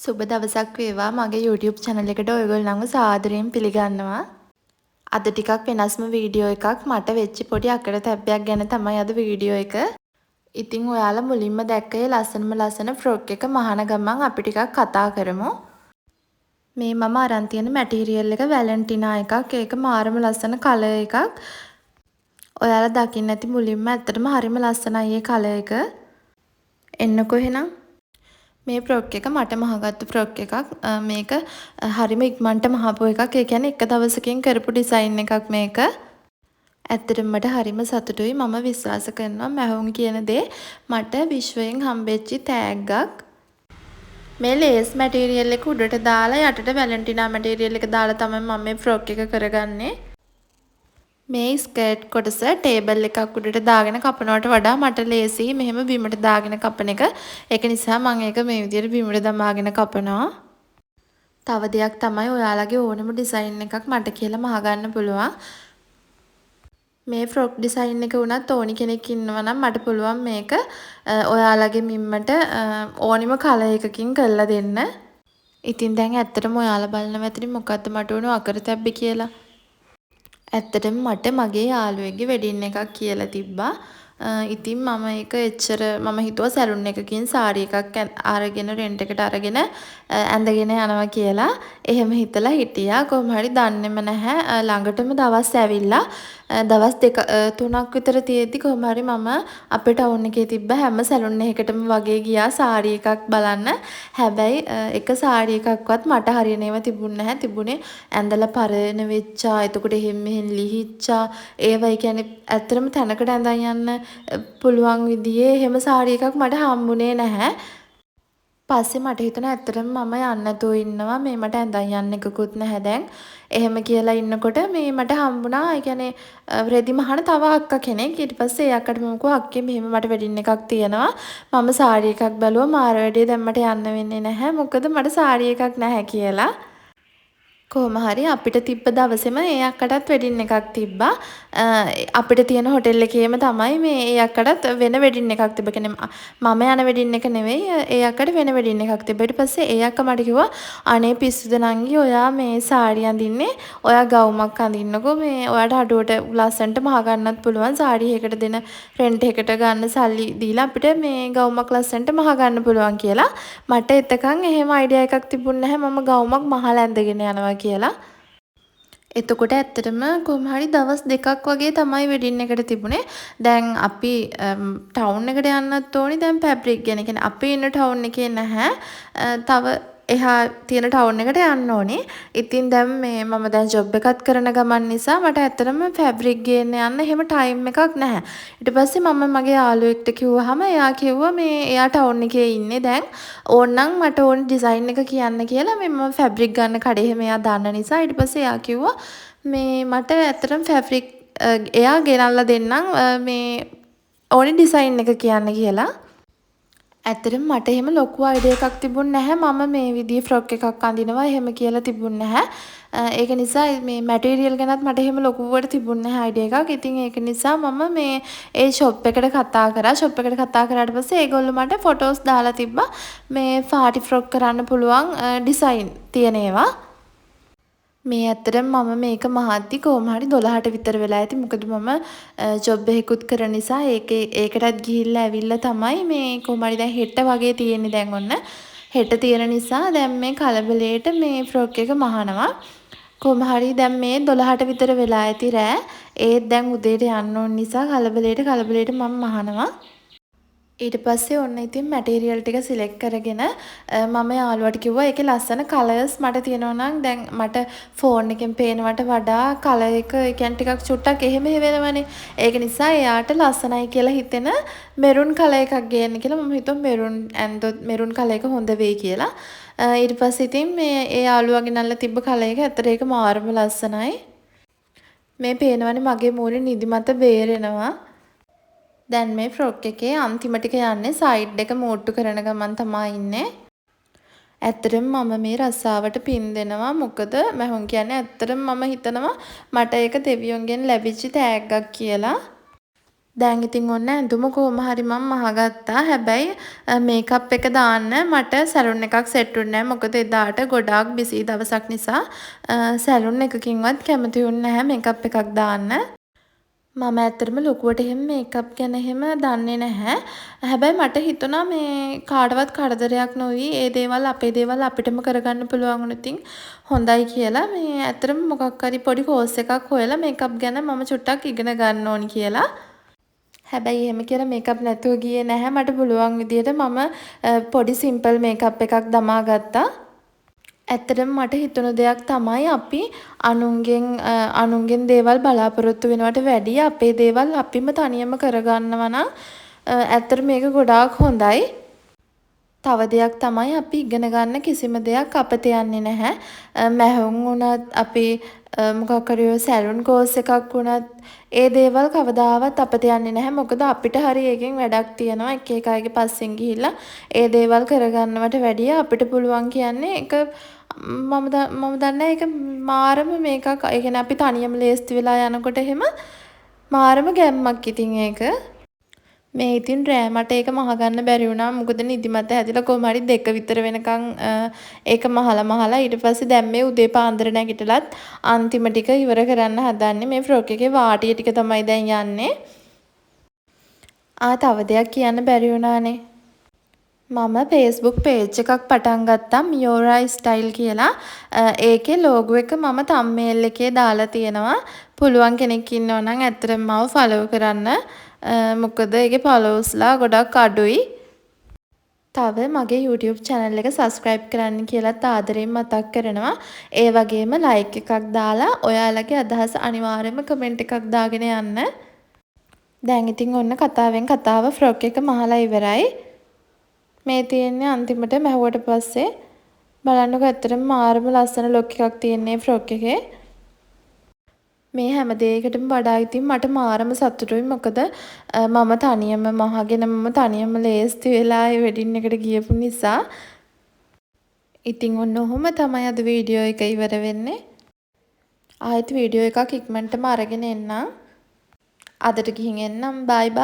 සුබ දවසක් වේවා මගේ YouTube channel එකට ඔයගොල්ලන්ව සාදරයෙන් පිළිගන්නවා. අද ටිකක් වෙනස්ම වීඩියෝ එකක් මට වෙච්ච පොඩි අකරතැබ්බයක් ගැන තමයි අද වීඩියෝ එක. ඉතින් ඔයාලා මුලින්ම දැක්ක ඒ ලස්සන ෆ්‍රොක් එක මහන ගමන් අපි ටිකක් කතා කරමු. මේ මම අරන් තියෙන මැටීරියල් එක වැලන්ටිනා එකක්. ඒක මාරම ලස්සන කලර් එකක්. ඔයාලා දකින්න ඇති මුලින්ම ඇත්තටම හරිම ලස්සනයි ඒ කලර් එක. එන්නකෝ එහෙනම්. මේ ෆ්‍රොක් එක මට මහගත්තු ෆ්‍රොක් එකක්. මේක හරිම ඉක්මනට මහපු එකක්. ඒ කියන්නේ එක දවසකින් කරපු ඩිසයින් එකක් මේක. ඇත්තටම මට හරිම සතුටුයි. මම විශ්වාස කරනවා මැහුම් කියන දේ මට විශ්වයෙන් හම්බෙච්ච තෑග්ගක්. මේ ලේස් මැටීරියල් එක උඩට දාලා යටට වැලන්ටිනා මැටීරියල් එක දාලා තමයි මම මේ ෆ්‍රොක් එක කරගන්නේ. මේ ස්කර්ට් කොටස ටේබල් එකක් උඩට දාගෙන කපනවට වඩා මට ලේසි මෙහෙම බිමට දාගෙන කපන එක. ඒක නිසා මම ඒක මේ විදිහට බිමට දමාගෙන කපනවා. තව දෙයක් තමයි ඔයාලගේ ඕනම ඩිසයින් එකක් මට කියලා මහගන්න පුළුවන්. මේ ෆ්‍රොක් ඩිසයින් එක වුණත් ඕනි කෙනෙක් ඉන්නවා නම් මට පුළුවන් මේක ඔයාලගේ මිම්මට ඕනිම කලර් එකකින් කරලා දෙන්න. ඉතින් දැන් ඇත්තටම ඔයාලා බලනවා ඇතින් මොකද්ද මට උණු අකරතැබ්බේ කියලා. ඇත්තටම මට මගේ යාළුවෙක්ගේ වෙඩින් එකක් කියලා තිබ්බා. ඉතින් මම ඒක එච්චර මම හිතුවා සැලුන් එකකින් සාරි එකක් අරගෙන රෙන්ට් එකට අරගෙන ඇඳගෙන යනවා කියලා. එහෙම හිතලා හිටියා. කොහොම හරි දන්නේම නැහැ. ළඟටම දවස් ඇවිල්ලා දවස් 2-3ක් විතර තියෙද්දි කොහොම හරි මම අපේ ටවුන් එකේ තිබ්බ හැම සැලුන් එකකටම වගේ ගියා සාරි එකක් බලන්න. හැබැයි එක සාරි එකක්වත් මට හරියන ඒවා තිබුණ නැහැ. තිබුණේ ඇඳලා පරණ වෙච්චා. එතකොට එහෙම මෙහෙන් ලිහිච්චා. ඒවයි කියන්නේ ඇත්තටම තැනකට ඇඳන් යන්න පුළුවන් විදිහේ එහෙම සාරි එකක් මට හම්බුනේ නැහැ. පස්සේ මට හිතුණා ඇත්තටම මම යන්න නැතුව ඉන්නවා මේ මට ඇඳන් යන්න එකකුත් නැහැ දැන්. එහෙම කියලා ඉන්නකොට මේ මට හම්බුණා. ඒ කියන්නේ රෙදි මහන තව අක්කා කෙනෙක්. ඊට පස්සේ ඒ අක්කට මම කිව්වා අක්කේ මෙහෙම මට වෙඩින් එකක් තියෙනවා. මම සාරි එකක් බැලුවා මාර වැඩේ දැන් මට යන්න වෙන්නේ නැහැ. මොකද මට සාරි එකක් නැහැ කියලා. කොහොම හරි අපිට තිබ්බ දවසේම ඒ අක්කටත් වෙඩින් එකක් තිබ්බා. අපිට තියෙන හොටෙල් එකේම තමයි මේ ඒ අක්කටත් වෙන වෙඩින් එකක් තිබ්බ. කියන්නේ මම යන වෙඩින් එක නෙවෙයි ඒ අක්කට වෙන වෙඩින් එකක් තිබ්බා. ඊට පස්සේ ඒ අක්කා මට කිව්වා අනේ පිස්සුද නංගි ඔයා මේ සාරි අඳින්නේ ඔයා ගවුමක් අඳින්නකෝ මේ ඔයාට අඩුවට ලස්සනට මහ ගන්නත් පුළුවන් සාරි එකකට දෙන රෙන්ට් එකට ගන්න සල්ලි දීලා අපිට මේ ගවුමක් ලස්සනට මහ ගන්න පුළුවන් කියලා. මට එතකන් එහෙම අයිඩියා එකක් තිබුණ නැහැ මම ගවුමක් මහලා ඇඳගෙන යනවා කියලා. එතකොට ඇත්තටම කොහොම හරි දවස් 2ක් වගේ තමයි වෙඩින් එකට තිබුණේ. දැන් අපි ටවුන් එකට යන්නත් ඕනි දැන් ෆැබ්‍රික් ගැන. කියන්නේ අපි ඉන්න ටවුන් එකේ නැහැ. තව එහා තියෙන ටවුන් එකට යන්න ඕනේ. ඉතින් දැන් මේ මම දැන් ජොබ් එකක් කරන ගමන් නිසා මට ඇත්තටම ෆැබ්‍රික් ගේන්න යන්න එහෙම ටයිම් එකක් නැහැ. ඊට පස්සේ මම මගේ යාළුවෙක්ට කිව්වහම එයා කිව්වා මේ එයා ටවුන් එකේ ඉන්නේ දැන් ඕන්නම් මට ඕන ඩිසයින් එක කියන්න කියලා මේ මම ෆැබ්‍රික් ගන්න කඩේ එයා දන්න නිසා ඊට පස්සේ එයා කිව්වා මේ මට ඇත්තටම ෆැබ්‍රික් එයා ගෙනල්ලා දෙන්නම් මේ ඕනි ඩිසයින් එක කියන්න කියලා. ඇත්තටම මට එහෙම ලොකු අයිඩියා එකක් තිබුණ නැහැ. මම මේ විදිහේ ෆ්‍රොක් එකක් අඳිනවා එහෙම කියලා තිබුණ නැහැ. ඒක නිසා මේ මැටීරියල් ගැනත් මට එහෙම ලොකුවට තිබුණ නැහැ අයිඩියා එකක්. ඉතින් ඒක නිසා මම මේ ඒ ෂොප් එකට කතා කරා. ෂොප් එකට කතා කරාට පස්සේ ඒගොල්ලෝ මට ෆොටෝස් දාලා තිබ්බා. මේ පාටි ෆ්‍රොක් කරන්න පුළුවන් ඩිසයින් තියෙන ඒවා. මේ ඇත්තටම මම මේක මහද්දි කොහොම හරි 12ට විතර වෙලා ඇති. මොකද මම ජොබ් එකකුත් කරන නිසා ඒකටත් ගිහිල්ලා ඇවිල්ලා තමයි මේ කොහොම හරි දැන් හෙට වගේ තියෙන්නේ දැන් ඔන්න. හෙට තියෙන නිසා දැන් මේ කලබලේට මේ ෆ්‍රොක් එක මහනවා. කොහොම හරි දැන් මේ 12ට විතර වෙලා ඇති රෑ. ඒත් දැන් උදේට යන්න ඕන නිසා කලබලේට මම මහනවා. ඊට පස්සේ ඔන්න ඉතින් මැටීරියල් ටික සිලෙක්ට් කරගෙන මම යාළුවට කිව්වා ඒකේ ලස්සන කලර්ස් මට තියෙනවා නම් දැන් මට ෆෝන් එකෙන් පේනවට වඩා කලර් එක කියන්නේ ටිකක් චුට්ටක් එහෙම වෙනවනේ. ඒක නිසා එයාට ලස්සනයි කියලා හිතෙන මෙරුන් කලර් එකක් ගේන්න කියලා මම හිතුවා මෙරුන් කලර් එක හොඳ වෙයි කියලා. ඊට පස්සේ ඉතින් මේ ඒ යාළුවා ගෙනල්ලා තිබ්බ කලර් එක ඇත්තට ඒක මාරම ලස්සනයි. මේ පේනවනේ මගේ මූණේ නිදිමත බේරෙනවා. දැන් මේ ෆ්‍රොක් එකේ අන්තිම ටික යන්නේ සයිඩ් එක මෝට්ටු කරන ගමන් තමයි ඉන්නේ. ඇත්තටම මම මේ රස්සාවට පින් දෙනවා. මොකද මම කියන්නේ ඇත්තටම මම හිතනවා මට ඒක දෙවියන්ගෙන් ලැබිච්ච තෑග්ගක් කියලා. දැන් ඉතින් ඔන්න ඇඳුම කොහොම හරි මම මහගත්තා. හැබැයි මේකප් එක දාන්න මට සැලුන් එකක් සෙට් වුණේ නැහැ. මොකද එදාට ගොඩාක් බිසි දවසක් නිසා සැලුන් එකකින්වත් කැමති වුණේ නැහැ මේකප් එකක් දාන්න. මම ඇත්තටම ලොකුවට එහෙම මේකප් ගැන එහෙම දන්නේ නැහැ. හැබැයි මට හිතුණා මේ කාටවත් කරදරයක් නොවි ඒ දේවල් අපේ දේවල් අපිටම කරගන්න පුළුවන් වුණොතින් හොඳයි කියලා මේ ඇත්තටම මොකක් හරි පොඩි කෝස් එකක් හොයලා මේකප් ගැන මම චුට්ටක් ඉගෙන ගන්න ඕනි කියලා. හැබැයි එහෙම කියලා මේකප් නැතුව ගියේ නැහැ. මට පුළුවන් විදියට මම පොඩි සිම්පල් මේකප් එකක් දමා ගත්තා. ඇත්තටම මට හිතුණු දෙයක් තමයි අපි අනුන්ගෙන් දේවල් බලාපොරොත්තු වෙනවට වැඩිය අපේ දේවල් අපිම තනියම කරගන්නවා නම් ඇත්තට මේක ගොඩාක් හොඳයි. තව දෙයක් තමයි අපි ඉගෙන ගන්න කිසිම දෙයක් අපතේ යන්නේ නැහැ. මැහුම් වුණත් අපි මොකක් හරි සැලුන් කෝස් එකක් වුණත් ඒ දේවල් කවදාවත් අපතේ යන්නේ නැහැ. මොකද අපිට හරි එකෙන් වැඩක් තියෙනවා. එක අයගේ පස්සෙන් ගිහිල්ලා ඒ දේවල් කරගන්නවට වැඩිය අපිට පුළුවන් කියන්නේ ඒක මම දන්නේ ඒක මාරම මේකක්. ඒ කියන්නේ අපි තනියම ලේස්ති වෙලා යනකොට එහෙම මාරම ගැම්මක් ඉතින් ඒක. මේ ඉතින් රෑ මට ඒක මහගන්න බැරි වුණා. මොකද නිදිමත හැදිලා කොහොම හරි 2 විතර වෙනකන් ඒක මහලා ඊට පස්සේ දැන් මේ උදේ පාන්දර නැගිටලත් අන්තිම ටික ඉවර කරන්න හදන්නේ. මේ ෆ්‍රොක් එකේ වාටිය ටික තමයි දැන් යන්නේ. තව දෙයක් කියන්න බැරි වුණානේ. මම Facebook page එකක් පටන් ගත්තා මියෝරා ස්ටයිල් කියලා. ඒකේ ලෝගෝ එක මම thumbnail එකේ දාලා තියෙනවා. පුළුවන් කෙනෙක් ඉන්නවා නම් ඇත්තටම මාව follow කරන්න. මොකද ඒකේ followsලා ගොඩක් අඩුයි. තව මගේ YouTube channel එක subscribe කරන්න කියලාත් ආදරෙන් මතක් කරනවා. ඒ වගේම like එකක් දාලා ඔයාලගේ අදහස අනිවාර්යයෙන්ම comment එකක් දාගෙන යන්න. දැන් ඉතින් ඔන්න කතාව ෆ්‍රොක් එක මහලා ඉවරයි. මේ තියෙන්නේ අන්තිමට මැහුවට පස්සේ බලන්නකො ඇත්තටම මාරම ලස්සන ලොක් එකක් තියෙන්නේ ෆ්‍රොක් එකේ. මේ හැම දෙයකටම වඩා ඉතින් මට මාරම සතුටුයි. මොකද මම තනියම මහගෙන මම තනියම ලේස්ති වෙලා ඒ වෙඩින් එකට ගියපු නිසා. ඉතින් ඔන්න ඔහොම තමයි අද වීඩියෝ එක ඉවර වෙන්නේ. ආයෙත් වීඩියෝ එකක් ඉක්මනටම අරගෙන එන්නම්. අදට ගිහින් එන්නම්. බයි බයි.